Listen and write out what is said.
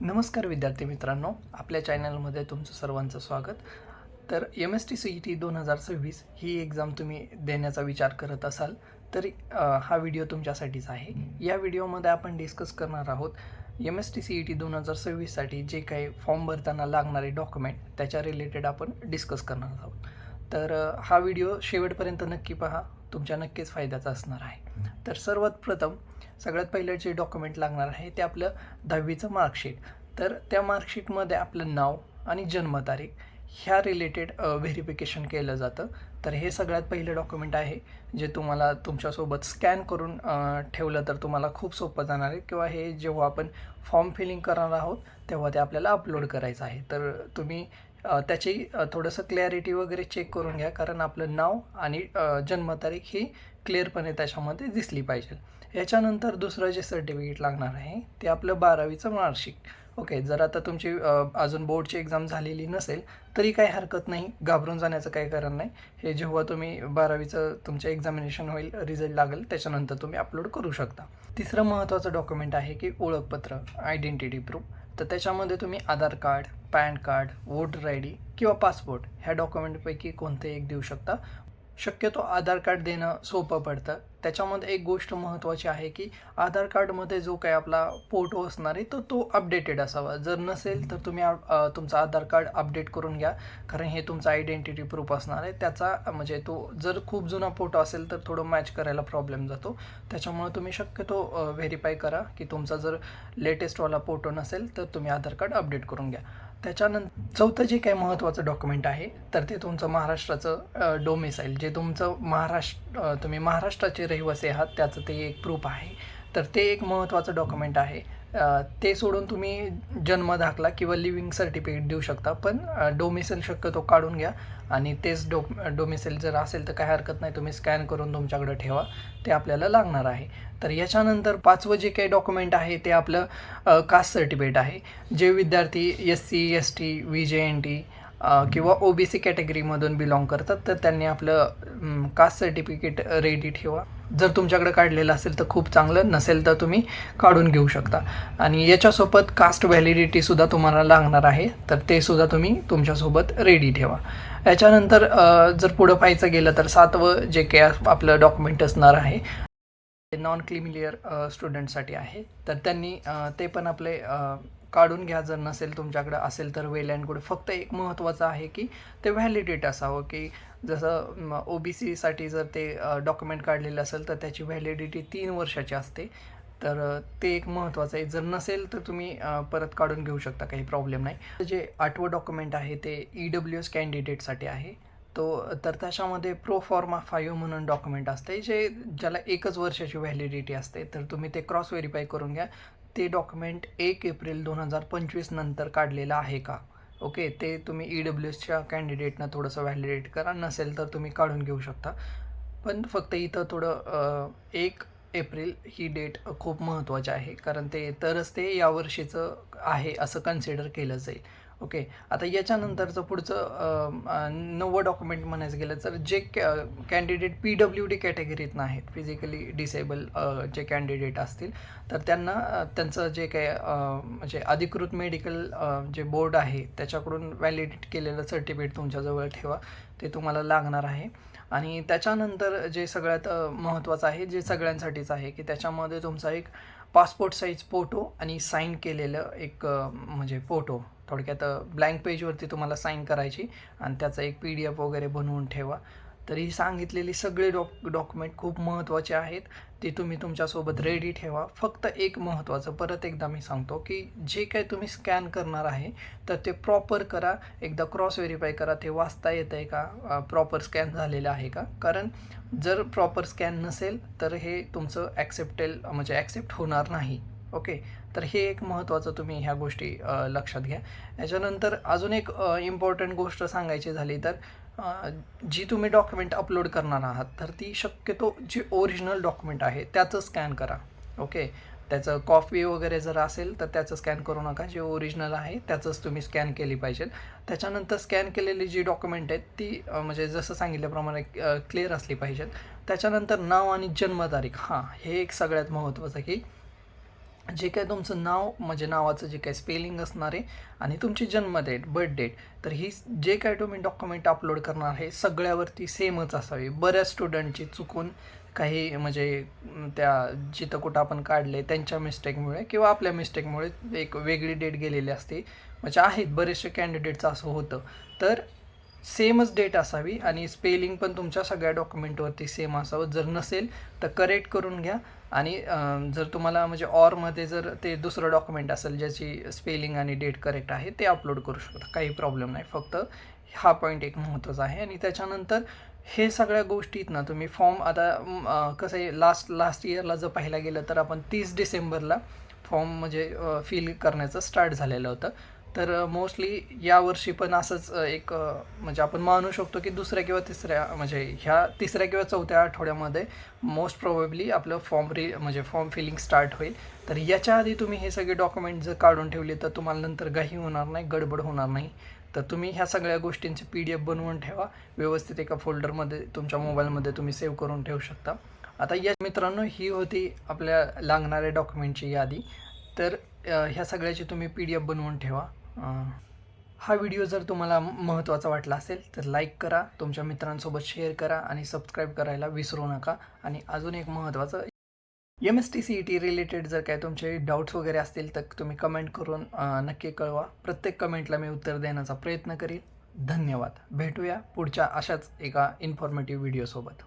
नमस्कार विद्यार्थी मित्रांनो, आपल्या चॅनलमध्ये तुमचं सर्वांचं स्वागत. तर MST-CET 2026 ही एक्झाम तुम्ही देण्याचा विचार करत असाल तर हा व्हिडिओ तुमच्यासाठीच आहे. या व्हिडिओमध्ये आपण डिस्कस करणार आहोत MST-CET 2026साठी जे काही फॉर्म भरताना लागणारे डॉक्युमेंट त्याच्या रिलेटेड आपण डिस्कस करणार आहोत. तर हा व्हिडिओ शेवटपर्यंत नक्की पहा, तुमच्या नक्कीच फायद्याचा असणार आहे. तर सर्वात प्रथम सगळ्यात पहिलं जे डॉक्युमेंट लागणार आहे ते आपलं 10वीचं मार्कशीट. तर त्या मार्कशीटमध्ये आपलं नाव आणि जन्मतारीख ह्या रिलेटेड व्हेरिफिकेशन केलं जातं. तर हे सगळ्यात पहिलं डॉक्युमेंट आहे जे तुम्हाला तुमच्यासोबत स्कॅन करून ठेवलं तर तुम्हाला खूप सोपं जाणार आहे, किंवा हे जेव्हा आपण फॉर्म फिलिंग करणार आहोत तेव्हा ते आपल्याला अपलोड करायचं आहे. तर तुम्ही त्याची थोडंसं क्लॅरिटी वगैरे चेक करून घ्या, कारण आपलं नाव आणि जन्मतारीख ही क्लिअरपणे त्याच्यामध्ये दिसली पाहिजे. याच्यानंतर दुसरं जे सर्टिफिकेट लागणार आहे ते आपलं 12वीचं मार्कशीट. ओके, जर आता तुमची अजून बोर्डची एक्झाम झालेली नसेल तरी काही हरकत नाही, घाबरून जाण्याचं काही कारण नाही. हे जेव्हा तुम्ही 12वीचं तुमचं एक्झामिनेशन होईल, रिझल्ट लागेल, त्याच्यानंतर तुम्ही अपलोड करू शकता. तिसरं महत्त्वाचं डॉक्युमेंट आहे की ओळखपत्र, आयडेंटिटी प्रूफ. तर त्याच्यामध्ये तुम्ही Aadhaar card, PAN card, voter ID किंवा पासपोर्ट ह्या डॉक्युमेंटपैकी कोणते एक देऊ शकता. शक्यतो आधार कार्ड देणं सोपं पडतं. त्याच्यामध्ये एक गोष्ट महत्त्वाची आहे की आधार कार्डमध्ये जो काही आपला फोटो असणार आहे तो अपडेटेड असावा. जर नसेल तर तुम्ही तुमचं आधार कार्ड अपडेट करून घ्या, कारण हे तुमचा आयडेंटिटी प्रूफ असणार आहे. त्याचा म्हणजे तो जर खूप जुना फोटो असेल तर थोडं मॅच करायला प्रॉब्लेम जातो. त्याच्यामुळे तुम्ही शक्यतो व्हेरीफाय करा की तुमचा जर लेटेस्टवाला फोटो नसेल तर तुम्ही आधार कार्ड अपडेट करून घ्या. त्याच्यानंतर चौथं जे काही महत्त्वाचं डॉक्युमेंट आहे तर ते तुमचं महाराष्ट्राचं डोमिसाईल, जे तुमचं तुम्ही महाराष्ट्राचे रहिवासी आहात त्याचं ते एक प्रूफ आहे. तर ते एक महत्त्वाचं डॉक्युमेंट आहे. ते सोडून तुम्ही जन्म दाखला किंवा लिव्हिंग सर्टिफिकेट देऊ शकता, पण डोमिसाईल शक्यतो काढून घ्या. आणि तेच डोमिसाईल जर असेल तर काही हरकत नाही, तुम्ही स्कॅन करून तुमच्याकडे ठेवा, ते आपल्याला लागणार आहे. तर याच्यानंतर पाचवं जे काही डॉक्युमेंट आहे ते आपलं कास्ट सर्टिफिकेट आहे. जे विद्यार्थी SC ST VJNT किंवा OBC कॅटेगरीमधून बिलॉंग करतात तर त्यांनी आपलं कास्ट सर्टिफिकेट रेडी ठेवा. जर तुमच्याकडे काढलेलं असेल तर खूप चांगलं, नसेल तर तुम्ही काढून घेऊ शकता. आणि याच्यासोबत कास्ट व्हॅलिडिटीसुद्धा तुम्हाला लागणार आहे, तर ते सुद्धा तुम्ही तुमच्यासोबत रेडी ठेवा. याच्यानंतर जर पुढं पाहायचं गेलं तर 7वं जे काही आपलं डॉक्युमेंट असणार आहे नॉन क्रिमिलियर स्टुडंटसाठी आहे. तर त्यांनी ते पण आपले काढून घ्या. जर नसेल तुमच्याकडे, असेल तर वेल अँड गुड. फक्त एक महत्त्वाचं आहे की ते व्हॅलिडेट असावं, की जसं OBCसाठी जर ते डॉक्युमेंट काढलेलं असेल तर त्याची व्हॅलिडिटी 3 वर्षाची असते. तर ते एक महत्त्वाचं आहे. जर नसेल तर तुम्ही परत काढून घेऊ शकता, काही प्रॉब्लेम नाही. जे 8वं डॉक्युमेंट आहे ते EWS कॅन्डिडेटसाठी आहे. तर त्याच्यामध्ये प्रो फॉर्मा 5 म्हणून डॉक्युमेंट असते, ज्याला 1च वर्षाची व्हॅलिडिटी असते. तर तुम्ही ते क्रॉस व्हेरीफाय करून घ्या, ते डॉक्युमेंट 1 एप्रिल 2025 नंतर काढलेलं आहे का. ओके, ते तुम्ही EWSच्या कॅन्डिडेटनं थोडंसं व्हॅलिडेट करा, नसेल तर तुम्ही काढून घेऊ शकता. पण फक्त इथं थोडं 1 एप्रिल ही डेट खूप महत्त्वाची आहे, कारण तरच ते यावर्षीचं आहे असं कन्सिडर केलं जाईल. ओके, आता याच्यानंतरचं पुढचं 9वं डॉक्युमेंट म्हणायचं गेलं तर जे कॅन्डिडेट PWD कॅटेगरीतनं आहेत, फिजिकली डिसेबल जे कॅन्डिडेट असतील, तर त्यांना त्यांचं जे काही म्हणजे अधिकृत मेडिकल जे बोर्ड आहे त्याच्याकडून व्हॅलिडेट केलेलं सर्टिफिकेट तुमच्याजवळ ठेवा, ते तुम्हाला लागणार आहे. आणि त्याच्यानंतर जे सगळ्यात महत्त्वाचं आहे, जे सगळ्यांसाठीच आहे, की त्याच्यामध्ये तुमचा एक पासपोर्ट साईज फोटो आणि साईन केलेलं एक म्हणजे फोटो, थोडक्यात ब्लँक पेजवरती तुम्हाला साईन करायची आणि त्याचा एक PDF वगैरे बनवून ठेवा. तर ही सांगितलेली सगळे डॉक्युमेंट खूप महत्त्वाचे आहेत, ते तुम्ही तुमच्यासोबत रेडी ठेवा. फक्त एक महत्त्वाचं परत एकदा मी सांगतो, की जे काही तुम्ही स्कॅन करणार आहे तर ते प्रॉपर करा, एकदा क्रॉस व्हेरीफाय करा, ते वाचता येतं आहे का, प्रॉपर स्कॅन झालेलं आहे का. कारण जर प्रॉपर स्कॅन नसेल तर हे तुमचं ॲक्सेप्ट होणार नाही. ओके, तर हे एक महत्त्वाचं तुम्ही ह्या गोष्टी लक्षात घ्या. याच्यानंतर अजून एक इम्पॉर्टंट गोष्ट सांगायची झाली तर जी तुम्ही डॉक्युमेंट अपलोड करणार आहात तर ती शक्यतो जे ओरिजिनल डॉक्युमेंट आहे त्याचं स्कॅन करा. ओके, त्याचं कॉपी वगैरे जर असेल तर त्याचं स्कॅन करू नका, जे ओरिजिनल आहे त्याचंच तुम्ही स्कॅन केली पाहिजे. त्याच्यानंतर स्कॅन केलेली जी डॉक्युमेंट आहेत ती म्हणजे जसं सांगितल्याप्रमाणे क्लिअर असली पाहिजेत. त्याच्यानंतर नाव आणि जन्मतारीख, हे एक सगळ्यात महत्त्वाचं, की जे काय तुमचं नाव म्हणजे नावाचं जे काही स्पेलिंग असणार आहे आणि तुमची जन्म डेट बर्थ डेट, तर ही जे काय तुम्ही डॉक्युमेंट अपलोड करणार आहे सगळ्यावरती सेमच असावी. बऱ्याच स्टुडंटची चुकून काही म्हणजे त्या जिथं कुठं आपण काढले त्यांच्या मिस्टेकमुळे किंवा आपल्या मिस्टेकमुळे एक वेगळी डेट गेलेली असते. म्हणजे आहेत बरेचसे कॅन्डिडेटचं असं होतं. तर सेमच डेट असावी आणि स्पेलिंग पण तुमच्या सगळ्या डॉक्युमेंटवरती सेम असावं. जर नसेल तर करेक्ट करून घ्या. आणि जर तुम्हाला म्हणजे ऑरमध्ये जर ते दुसरं डॉक्युमेंट असेल ज्याची स्पेलिंग आणि डेट करेक्ट आहे ते अपलोड करू शकता, काही प्रॉब्लेम नाही. फक्त हा पॉईंट एक महत्त्वाचा आहे. आणि त्याच्यानंतर हे सगळ्या गोष्टीत ना तुम्ही फॉर्म आता कसं आहे, लास्ट इयरला जर पाहायला गेलं तर आपण 30 डिसेंबरला फॉर्म म्हणजे फिल करण्याचं स्टार्ट झालेलं होतं. तर मोस्टली यावर्षी पण असंच म्हणजे आपण मानू शकतो की दुसऱ्या किंवा तिसऱ्या म्हणजे ह्या तिसऱ्या किंवा चौथ्या आठवड्यामध्ये मोस्ट प्रोबेबली आपलं म्हणजे फॉर्म फिलिंग स्टार्ट होईल. तर याच्या आधी तुम्ही हे सगळे डॉक्युमेंट जर काढून ठेवले तर तुम्हाला नंतर घाई होणार नाही, गडबड होणार नाही. तर तुम्ही ह्या सगळ्या गोष्टींची PDF बनवून ठेवा, व्यवस्थित एका फोल्डरमध्ये तुमच्या मोबाईलमध्ये तुम्ही सेव्ह करून ठेवू शकता. आता या मित्रांनो ही होती आपल्या लागणाऱ्या डॉक्युमेंटची यादी. तर ह्या सगळ्याची तुम्ही PDF बनवून ठेवा. हा व्हिडिओ जर तुम्हाला महत्त्वाचा वाटला असेल तर लाईक करा, तुमच्या मित्रांसोबत शेअर करा आणि सबस्क्राईब करायला विसरू नका. आणि अजून एक महत्त्वाचं, MST CET रिलेटेड जर काय तुमचे डाऊट्स वगैरे असतील तर तुम्ही कमेंट करून नक्की कळवा. प्रत्येक कमेंटला मी उत्तर देण्याचा प्रयत्न करीन. धन्यवाद. भेटूया पुढच्या अशाच एका इन्फॉर्मेटिव्ह व्हिडिओसोबत.